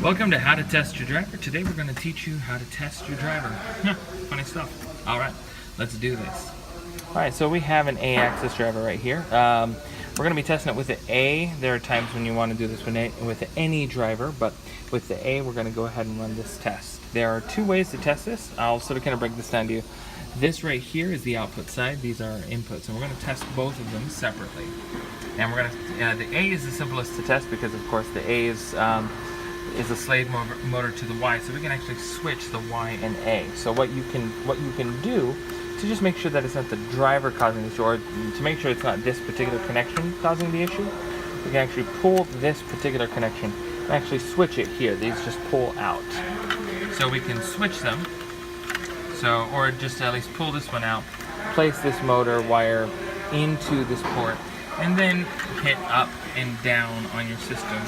Welcome to How to Test Your Driver. Today we're going to teach you how to test your driver. Funny stuff. Alright, let's do this. Alright, so we have an A-axis driver right here. We're going to be testing it with the A. There are times when you want to do this with any driver, but with the A we're going to go ahead and run this test. There are two ways to test this. I'll sort of kind of break this down to you. This right here is the output side. These are inputs, and we're going to test both of them separately. And we're going to, the A is the simplest to test because, of course, the A is a slave motor to the Y, so we can actually switch the Y and A. So what you can do to just make sure that it's not the driver causing the issue, or to make sure it's not this particular connection causing the issue, we can actually pull this particular connection and actually switch it here. These just pull out. So we can switch them. So, or just at least pull this one out, place this motor wire into this port, and then hit up and down on your system,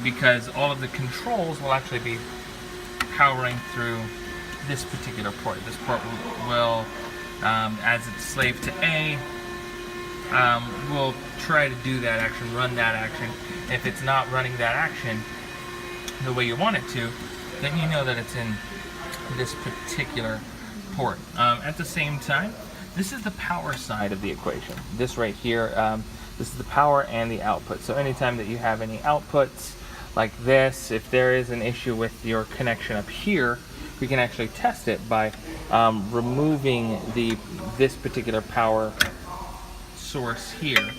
because all of the controls will actually be powering through this particular port. This port will as it's slave to A, will try to do that action, run that action. If it's not running that action the way you want it to, then you know that it's in this particular port. At the same time, this is the power side of the equation. This right here, this is the power and the output. So anytime that you have any outputs like this, if there is an issue with your connection up here, we can actually test it by removing this particular power source here,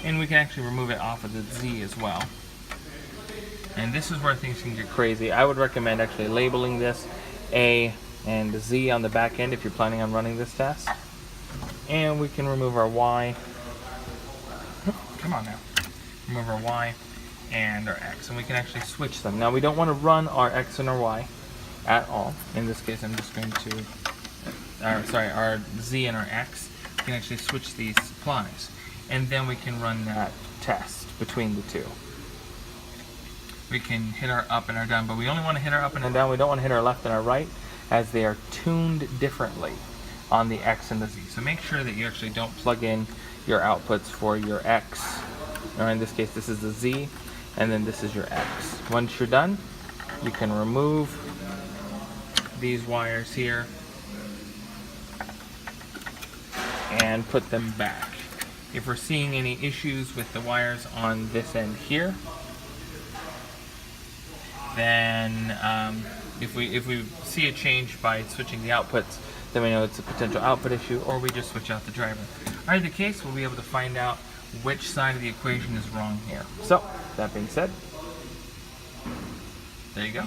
and we can actually remove it off of the Z as well. And this is where things can get crazy. I would recommend actually labeling this A and Z on the back end if you're planning on running this test. And we can remove our Y. Come on now. Remove our Y and our X, and we can actually switch them. Now we don't want to run our X and our Y at all. In this case, I'm just going to, our Z and our X. We can actually switch these supplies, and then we can run that test between the two. We can hit our up and our down, but we only want to hit our up and our down. We don't want to hit our left and our right, as they are tuned differently on the X and the Z. So make sure that you actually don't plug in your outputs for your X, or in this case this is the Z, and then this is your X. Once you're done, you can remove these wires here and put them back. If we're seeing any issues with the wires on this end here, then if we see a change by switching the outputs, then we know it's a potential output issue, or we just switch out the driver. Either case, we'll be able to find out which side of the equation is wrong here. So, that being said, there you go.